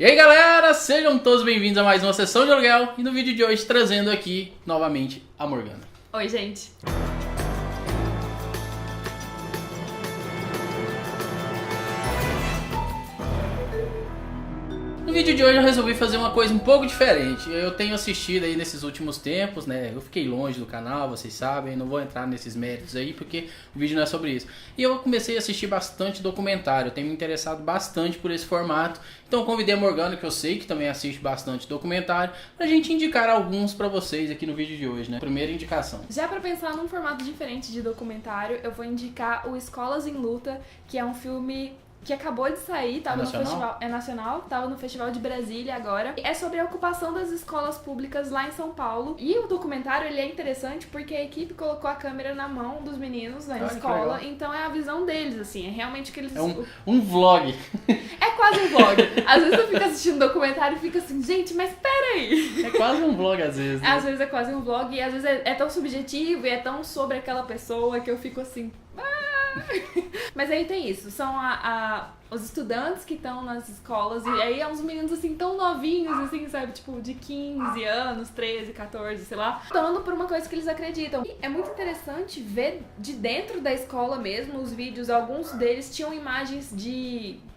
E aí galera, sejam todos bem-vindos a mais uma sessão de aluguel e no vídeo de hoje trazendo aqui novamente a Morgana. Oi gente. No vídeo de hoje eu resolvi fazer uma coisa um pouco diferente. Eu tenho assistido aí nesses últimos tempos, né? Eu fiquei longe do canal, vocês sabem, não vou entrar nesses méritos aí porque o vídeo não é sobre isso. E eu comecei a assistir bastante documentário, eu tenho me interessado bastante por esse formato. Então eu convidei a Morgana, que eu sei que também assiste bastante documentário, pra gente indicar alguns pra vocês aqui no vídeo de hoje, né? Primeira indicação. Já pra pensar num formato diferente de documentário, eu vou indicar o Escolas em Luta, que é um filme que acabou de sair, tava no festival, é nacional, tava no Festival de Brasília agora. É sobre a ocupação das escolas públicas lá em São Paulo. E o documentário, ele é interessante porque a equipe colocou a câmera na mão dos meninos na escola, então é a visão deles, assim, é realmente o que eles... É um vlog. É quase um vlog. Às vezes eu fico assistindo um documentário e fico assim, gente, mas peraí. É quase um vlog às vezes, né? Às vezes é quase um vlog e às vezes é tão subjetivo e é tão sobre aquela pessoa que eu fico assim... Mas aí tem isso, são os estudantes que estão nas escolas e aí é uns meninos assim tão novinhos, assim, sabe, tipo de 15 anos, 13, 14, sei lá, lutando por uma coisa que eles acreditam. E é muito interessante ver de dentro da escola mesmo os vídeos, alguns deles tinham imagens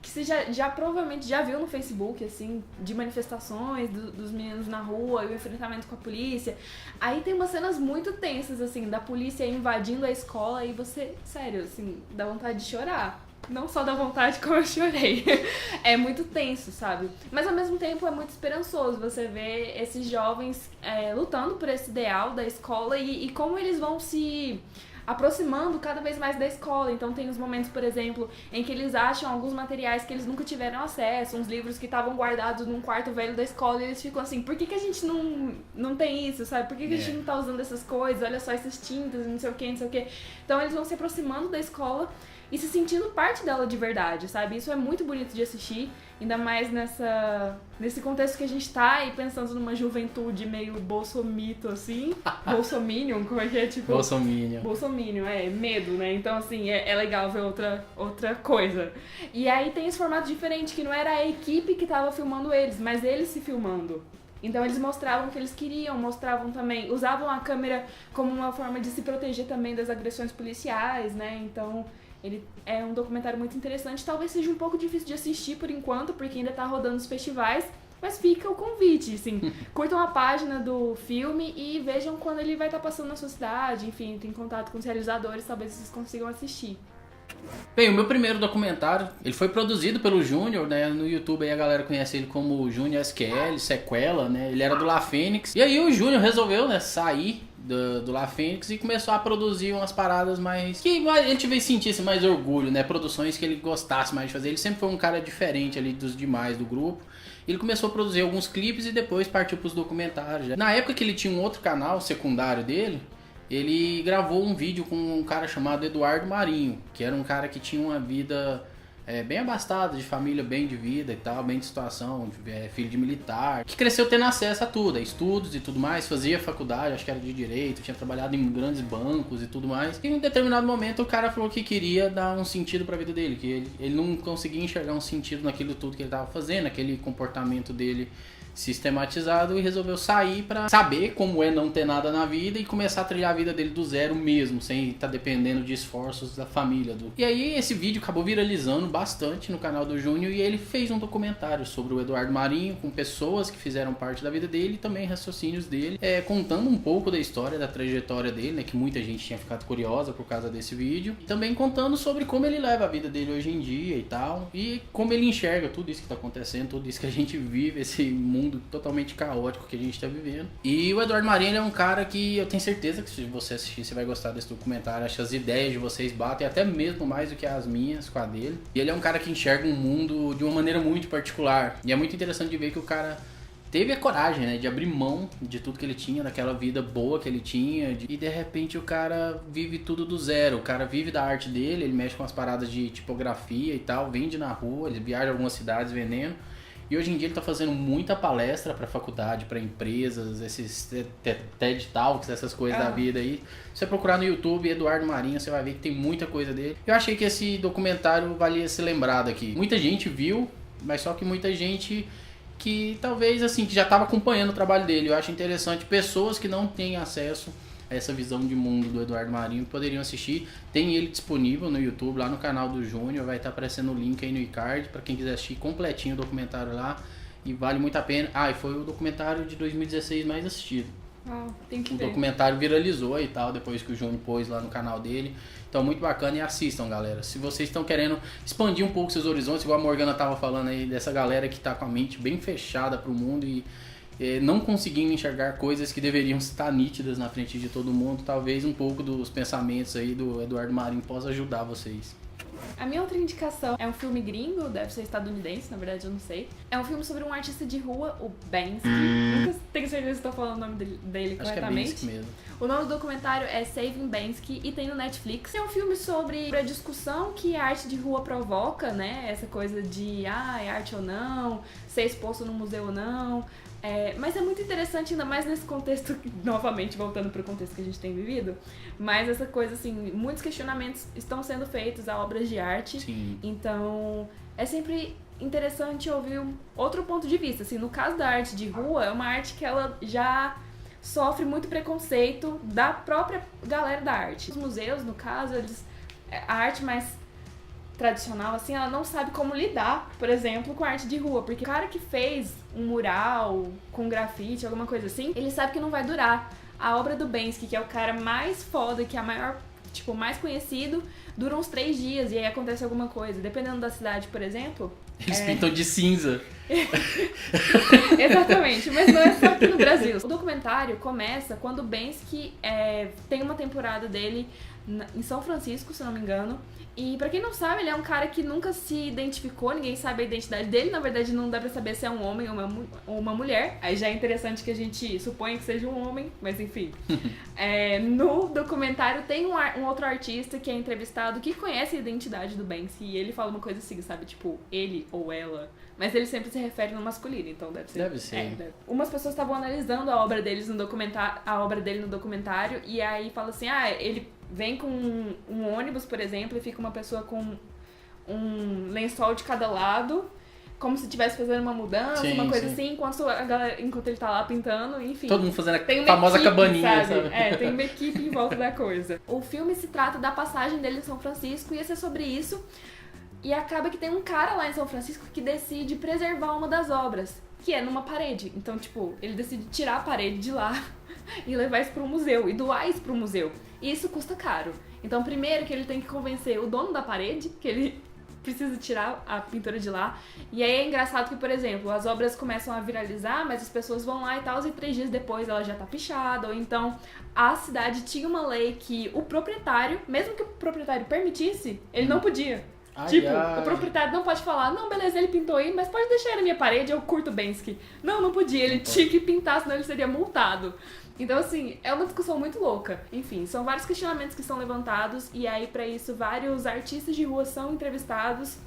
que você já provavelmente já viu no Facebook, assim, de manifestações dos meninos na rua e o enfrentamento com a polícia. Aí tem umas cenas muito tensas, assim, da polícia invadindo a escola e você, sério, assim, dá vontade de chorar. Não só dá vontade, como eu chorei. É muito tenso, sabe? Mas ao mesmo tempo é muito esperançoso você ver esses jovens lutando por esse ideal da escola e como eles vão se aproximando cada vez mais da escola. Então tem os momentos, por exemplo, em que eles acham alguns materiais que eles nunca tiveram acesso, uns livros que estavam guardados num quarto velho da escola e eles ficam assim, por que a gente não tem isso, sabe? Por que a gente não tá usando essas coisas? Olha só essas tintas, não sei o que, não sei o que. Então eles vão se aproximando da escola e se sentindo parte dela de verdade, sabe? Isso é muito bonito de assistir, ainda mais nesse contexto que a gente tá e pensando numa juventude meio bolsomito, assim. Bolsominion, como é que é? Tipo, Bolsominion, medo, né? Então, assim, é legal ver outra coisa. E aí tem esse formato diferente, que não era a equipe que tava filmando eles, mas eles se filmando. Então eles mostravam o que eles queriam, mostravam também, usavam a câmera como uma forma de se proteger também das agressões policiais, né? Então... ele é um documentário muito interessante, talvez seja um pouco difícil de assistir por enquanto, porque ainda tá rodando os festivais, mas fica o convite, assim, curtam a página do filme e vejam quando ele vai estar passando na sua cidade, enfim, tem contato com os realizadores, talvez vocês consigam assistir. Bem, o meu primeiro documentário, ele foi produzido pelo Júnior, né, no YouTube aí a galera conhece ele como Júnior SQL, Sequela, né, ele era do La Fênix, e aí o Júnior resolveu, né, sair do La Fênix e começou a produzir umas paradas mais... que ele tivesse sentisse mais orgulho, né, produções que ele gostasse mais de fazer, ele sempre foi um cara diferente ali dos demais do grupo. Ele começou a produzir alguns clipes e depois partiu pros documentários. Já. Na época que ele tinha um outro canal secundário dele, ele gravou um vídeo com um cara chamado Eduardo Marinho, que era um cara que tinha uma vida bem abastada, de família bem de vida e tal, bem de situação, filho de militar, que cresceu tendo acesso a tudo, a estudos e tudo mais, fazia faculdade, acho que era de direito, tinha trabalhado em grandes bancos e tudo mais. E em um determinado momento o cara falou que queria dar um sentido pra vida dele, que ele não conseguia enxergar um sentido naquilo tudo que ele tava fazendo, aquele comportamento dele sistematizado, e resolveu sair pra saber como é não ter nada na vida e começar a trilhar a vida dele do zero mesmo, sem estar dependendo de esforços da família. E aí esse vídeo acabou viralizando bastante no canal do Júnior e ele fez um documentário sobre o Eduardo Marinho, com pessoas que fizeram parte da vida dele e também raciocínios dele, contando um pouco da história, da trajetória dele, né, que muita gente tinha ficado curiosa por causa desse vídeo, e também contando sobre como ele leva a vida dele hoje em dia e tal, e como ele enxerga tudo isso que tá acontecendo, tudo isso que a gente vive, esse mundo totalmente caótico que a gente tá vivendo. E o Eduardo Marinho é um cara que eu tenho certeza que se você assistir, você vai gostar desse documentário. Acho que as ideias de vocês batem até mesmo mais do que as minhas com a dele. E ele é um cara que enxerga um mundo de uma maneira muito particular. E é muito interessante de ver que o cara teve a coragem, né, de abrir mão de tudo que ele tinha, daquela vida boa que ele tinha, e de repente o cara vive tudo do zero. O cara vive da arte dele, ele mexe com as paradas de tipografia e tal, vende na rua, ele viaja a algumas cidades vendendo. E hoje em dia ele tá fazendo muita palestra pra faculdade, pra empresas, esses TED Talks, essas coisas da vida aí. Se você procurar no YouTube Eduardo Marinho, você vai ver que tem muita coisa dele. Eu achei que esse documentário valia ser lembrado aqui. Muita gente viu, mas só que muita gente que talvez, assim, que já estava acompanhando o trabalho dele. Eu acho interessante pessoas que não têm acesso a essa visão de mundo do Eduardo Marinho poderiam assistir. Tem ele disponível no YouTube, lá no canal do Júnior, vai estar aparecendo o link aí no iCard para quem quiser assistir completinho o documentário lá, e vale muito a pena. E foi o documentário de 2016 mais assistido. Tem que O ver. documentário viralizou e tal, depois que o Júnior pôs lá no canal dele. Então, muito bacana, e assistam, galera. Se vocês estão querendo expandir um pouco seus horizontes, igual a Morgana tava falando aí, dessa galera que tá com a mente bem fechada pro mundo e não conseguindo enxergar coisas que deveriam estar nítidas na frente de todo mundo, talvez um pouco dos pensamentos aí do Eduardo Marinho possa ajudar vocês. A minha outra indicação é um filme gringo, deve ser estadunidense, na verdade eu não sei. É um filme sobre um artista de rua, o Banksy. Nunca tenho certeza se estou falando o nome dele Acho corretamente. Que é Banksy mesmo. O nome do documentário é Saving Banksy e tem no Netflix. É um filme sobre a discussão que a arte de rua provoca, né? Essa coisa de, é arte ou não, ser exposto no museu ou não. Mas é muito interessante, ainda mais nesse contexto, novamente voltando para o contexto que a gente tem vivido, mas essa coisa assim, muitos questionamentos estão sendo feitos a obras de arte. Sim. Então é sempre interessante ouvir outro ponto de vista. Assim, no caso da arte de rua, é uma arte que ela já sofre muito preconceito da própria galera da arte. Os museus, no caso, a arte mais tradicional, assim, ela não sabe como lidar, por exemplo, com a arte de rua, porque o cara que fez um mural com grafite, alguma coisa assim, ele sabe que não vai durar. A obra do Banksy, que é o cara mais foda, que é a maior, mais conhecido, dura uns 3 dias e aí acontece alguma coisa. Dependendo da cidade, por exemplo... Eles pintam de cinza. Exatamente, mas não é só aqui no Brasil. O documentário começa quando o Banksy tem uma temporada dele em São Francisco, se não me engano. E pra quem não sabe, ele é um cara que nunca se identificou, ninguém sabe a identidade dele. Na verdade, não dá pra saber se é um homem ou uma mulher. Aí já é interessante que a gente suponha que seja um homem, mas enfim. No documentário tem um outro artista que é entrevistado que conhece a identidade do Banksy. E ele fala uma coisa assim, sabe? Tipo, ele ou ela. Mas ele sempre se refere no masculino, então deve ser. Deve ser. Umas pessoas estavam analisando a obra dele no documentário, e aí fala assim, ele vem com um ônibus, por exemplo, e fica uma pessoa com um lençol de cada lado, como se estivesse fazendo uma mudança, uma coisa assim, enquanto ele tá lá pintando, enfim. Todo mundo fazendo a famosa cabaninha, sabe? Tem uma equipe em volta da coisa. O filme se trata da passagem dele em São Francisco, ia ser sobre isso. E acaba que tem um cara lá em São Francisco que decide preservar uma das obras, que é numa parede. Então, ele decide tirar a parede de lá e levar isso pro museu, e doar isso pro museu. E isso custa caro. Então, primeiro que ele tem que convencer o dono da parede que ele precisa tirar a pintura de lá. E aí é engraçado que, por exemplo, as obras começam a viralizar, mas as pessoas vão lá e tal, e 3 dias depois ela já tá pichada. Ou então, a cidade tinha uma lei que o proprietário, mesmo que o proprietário permitisse, ele não podia. O proprietário não pode falar, não, beleza, ele pintou aí, mas pode deixar aí na minha parede, eu curto Banksy. Não podia, ele tinha que pintar, senão ele seria multado. Então, assim, é uma discussão muito louca. Enfim, são vários questionamentos que são levantados, e aí, pra isso, vários artistas de rua são entrevistados.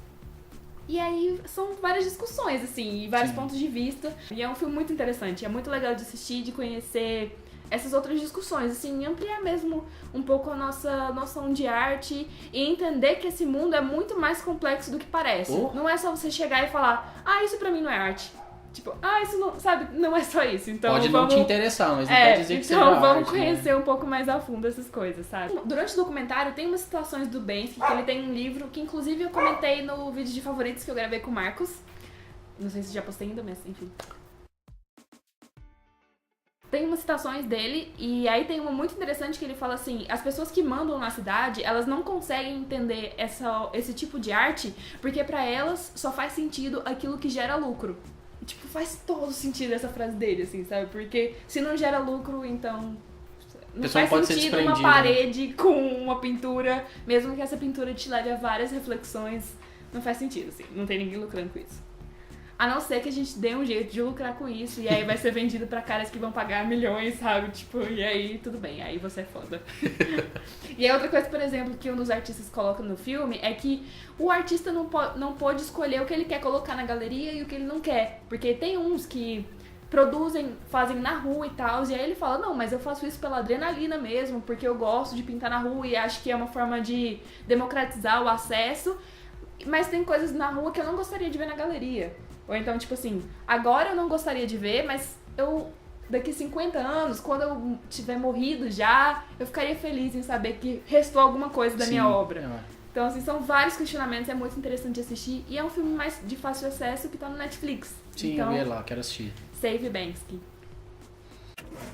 E aí, são várias discussões, assim, e vários pontos de vista. E é um filme muito interessante, é muito legal de assistir, de conhecer essas outras discussões, assim, ampliar mesmo um pouco a nossa noção de arte e entender que esse mundo é muito mais complexo do que parece. Não é só você chegar e falar, isso pra mim não é arte. Isso não, sabe, não é só isso. Então, pode não te interessar, mas não quer dizer que seja arte. Então vamos arte, conhecer um pouco mais a fundo essas coisas, sabe? Durante o documentário tem umas situações do Banksy, que ele tem um livro que inclusive eu comentei no vídeo de favoritos que eu gravei com o Marcos. Não sei se já postei ainda, mas enfim. Tem umas citações dele, e aí tem uma muito interessante que ele fala assim, as pessoas que mandam na cidade, elas não conseguem entender esse tipo de arte, porque pra elas só faz sentido aquilo que gera lucro. Faz todo sentido essa frase dele, assim, sabe? Porque se não gera lucro, então não faz sentido uma parede com uma pintura, mesmo que essa pintura te leve a várias reflexões, não faz sentido, assim, não tem ninguém lucrando com isso. A não ser que a gente dê um jeito de lucrar com isso, e aí vai ser vendido pra caras que vão pagar milhões, sabe? E aí tudo bem, aí você é foda. E aí outra coisa, por exemplo, que um dos artistas coloca no filme é que o artista não pode escolher o que ele quer colocar na galeria e o que ele não quer. Porque tem uns que produzem, fazem na rua e tal, e aí ele fala, não, mas eu faço isso pela adrenalina mesmo, porque eu gosto de pintar na rua e acho que é uma forma de democratizar o acesso, mas tem coisas na rua que eu não gostaria de ver na galeria. Ou então, tipo assim, agora eu não gostaria de ver, mas eu, daqui 50 anos, quando eu tiver morrido já, eu ficaria feliz em saber que restou alguma coisa da minha obra. Então, assim, são vários questionamentos, é muito interessante de assistir. E é um filme mais de fácil acesso que tá no Netflix. Sim, então, eu vi lá, quero assistir. Save Banksy.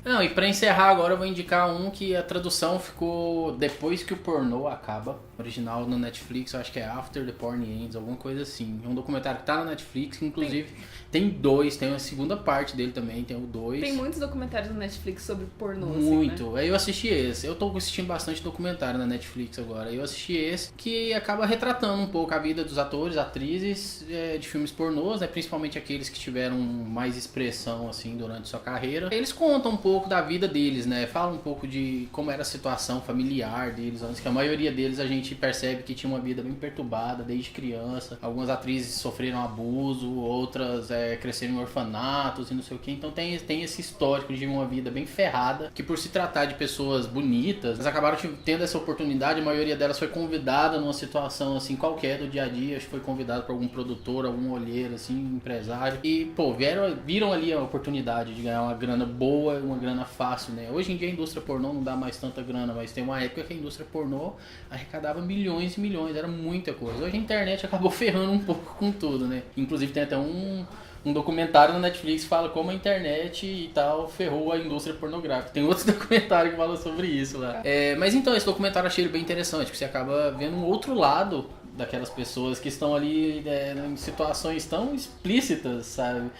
Não, e pra encerrar agora eu vou indicar um que a tradução ficou depois que o pornô acaba. Original no Netflix, eu acho que é After the Porn Ends, alguma coisa assim. É um documentário que tá no Netflix, que inclusive tem dois, tem a segunda parte dele também, tem o 2. Tem muitos documentários no Netflix sobre pornô, muito. Assim, né? Aí eu assisti esse. Eu tô assistindo bastante documentário na Netflix agora. Eu assisti esse, que acaba retratando um pouco a vida dos atores, atrizes de filmes pornôs, né? Principalmente aqueles que tiveram mais expressão, assim, durante sua carreira. Eles contam um pouco da vida deles, né? Falam um pouco de como era a situação familiar deles antes, que a maioria deles a gente percebe que tinha uma vida bem perturbada desde criança. Algumas atrizes sofreram abuso, outras cresceram em orfanatos e não sei o que. Então tem esse histórico de uma vida bem ferrada, que por se tratar de pessoas bonitas, elas acabaram tendo essa oportunidade. A maioria delas foi convidada numa situação assim qualquer do dia a dia, acho que foi convidada por algum produtor, algum olheiro, assim, empresário. E, pô, viram ali a oportunidade de ganhar uma grana boa, uma grana fácil, né? Hoje em dia a indústria pornô não dá mais tanta grana, mas tem uma época que a indústria pornô arrecadava milhões e milhões, era muita coisa. Hoje a internet acabou ferrando um pouco com tudo, né? Inclusive tem até um documentário no Netflix que fala como a internet e tal ferrou a indústria pornográfica. Tem outro documentário que fala sobre isso lá. Mas então, esse documentário eu achei ele bem interessante, porque você acaba vendo um outro lado daquelas pessoas que estão ali em situações tão explícitas, sabe?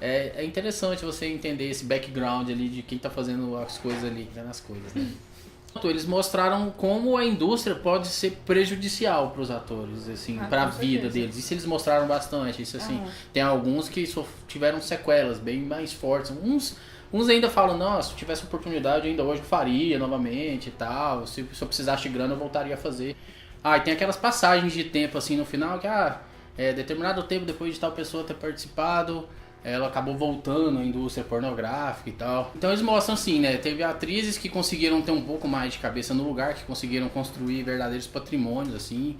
É interessante você entender esse background ali de quem tá fazendo as coisas ali, nas coisas, né? Eles mostraram como a indústria pode ser prejudicial para os atores, assim, para a vida deles. Isso eles mostraram bastante. Isso assim, tem alguns que tiveram sequelas bem mais fortes. Uns ainda falam, não, se eu tivesse oportunidade ainda hoje eu faria novamente e tal. Se eu precisasse de grana eu voltaria a fazer. E tem aquelas passagens de tempo assim no final que determinado tempo depois de tal pessoa ter participado, ela acabou voltando à indústria pornográfica e tal. Então eles mostram assim, né? Teve atrizes que conseguiram ter um pouco mais de cabeça no lugar, que conseguiram construir verdadeiros patrimônios, assim.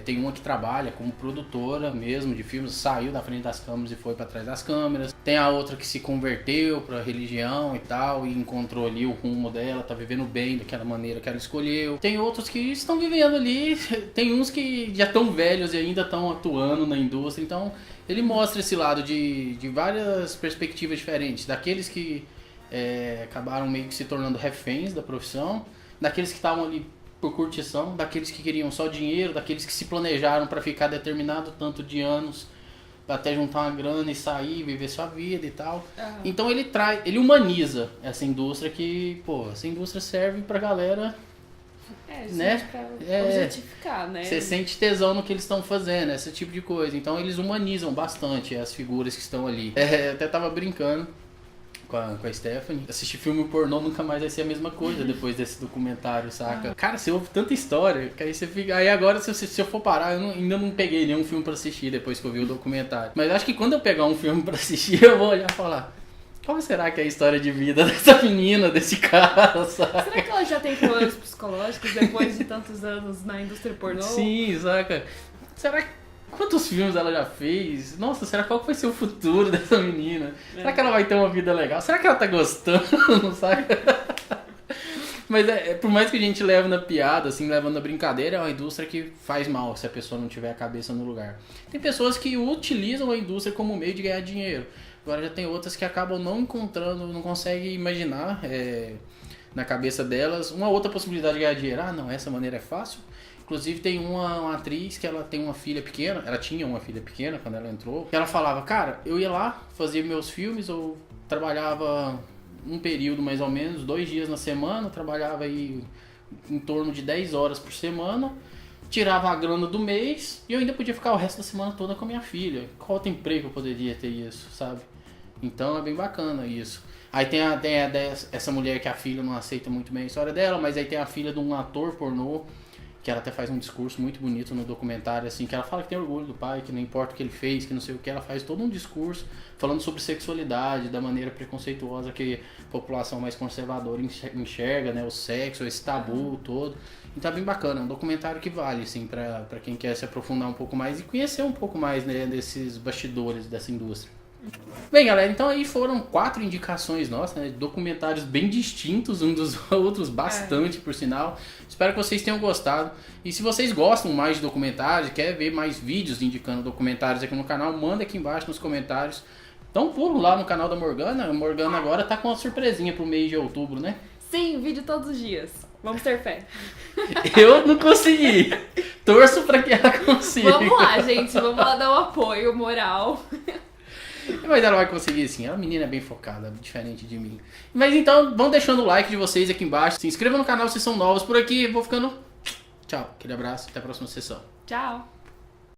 Tem uma que trabalha como produtora mesmo de filmes, saiu da frente das câmeras e foi para trás das câmeras. Tem a outra que se converteu para religião e tal, e encontrou ali o rumo dela, tá vivendo bem daquela maneira que ela escolheu. Tem outros que estão vivendo ali, tem uns que já estão velhos e ainda estão atuando na indústria. Então ele mostra esse lado de várias perspectivas diferentes, daqueles que acabaram meio que se tornando reféns da profissão, daqueles que estavam ali por curtição, daqueles que queriam só dinheiro, daqueles que se planejaram para ficar determinado tanto de anos até juntar uma grana e sair, viver sua vida e tal. Então ele humaniza essa indústria que, essa indústria serve pra galera, né? Pra objetificar, né? Você sente tesão no que eles estão fazendo, esse tipo de coisa. Então eles humanizam bastante as figuras que estão ali. Até tava brincando com a Stephanie. Assistir filme pornô nunca mais vai ser a mesma coisa depois desse documentário, saca? Cara, você ouve tanta história que aí você fica... Aí agora, se eu for parar, eu ainda não peguei nenhum filme pra assistir depois que eu vi o documentário. Mas acho que quando eu pegar um filme pra assistir, eu vou olhar e falar... Qual será que é a história de vida dessa menina, desse cara, saca? Será que ela já tem problemas psicológicos depois de tantos anos na indústria pornô? Sim, saca? Será que... Quantos filmes ela já fez? Nossa, será qual vai ser o futuro dessa menina? Será que ela vai ter uma vida legal? Será que ela tá gostando, sabe? Mas por mais que a gente leve na piada, assim, levando na brincadeira, é uma indústria que faz mal se a pessoa não tiver a cabeça no lugar. Tem pessoas que utilizam a indústria como meio de ganhar dinheiro. Agora já tem outras que acabam não encontrando, não conseguem imaginar na cabeça delas uma outra possibilidade de ganhar dinheiro. Não, essa maneira é fácil. Inclusive tem uma atriz que ela tem uma filha pequena, ela tinha uma filha pequena quando ela entrou, que ela falava, cara, eu ia lá, fazia meus filmes, eu trabalhava um período mais ou menos, 2 dias na semana, trabalhava aí em torno de 10 horas por semana, tirava a grana do mês e eu ainda podia ficar o resto da semana toda com a minha filha. Qual outro emprego eu poderia ter isso, sabe? Então é bem bacana isso. Aí tem essa mulher que a filha não aceita muito bem a história dela, mas aí tem a filha de um ator pornô que ela até faz um discurso muito bonito no documentário, assim, que ela fala que tem orgulho do pai, que não importa o que ele fez, que não sei o que, ela faz todo um discurso falando sobre sexualidade, da maneira preconceituosa que a população mais conservadora enxerga, né, o sexo, esse tabu todo. Então é bem bacana, é um documentário que vale, assim, pra quem quer se aprofundar um pouco mais e conhecer um pouco mais, né, desses bastidores dessa indústria. Bem, galera, então aí foram 4 indicações nossas, né, documentários bem distintos uns dos outros, bastante por sinal. Espero que vocês tenham gostado. E se vocês gostam mais de documentários, quer ver mais vídeos indicando documentários aqui no canal, manda aqui embaixo nos comentários. Então pulo lá no canal da Morgana. A Morgana agora tá com uma surpresinha pro mês de outubro, né? Sim, vídeo todos os dias. Vamos ter fé. Eu não consegui. Torço pra que ela consiga. Vamos lá, gente. Vamos lá dar um apoio moral. Mas ela vai conseguir sim, a menina é bem focada, diferente de mim. Mas então, vão deixando o like de vocês aqui embaixo. Se inscrevam no canal se são novos por aqui. Vou ficando... Tchau, aquele abraço, até a próxima sessão. Tchau.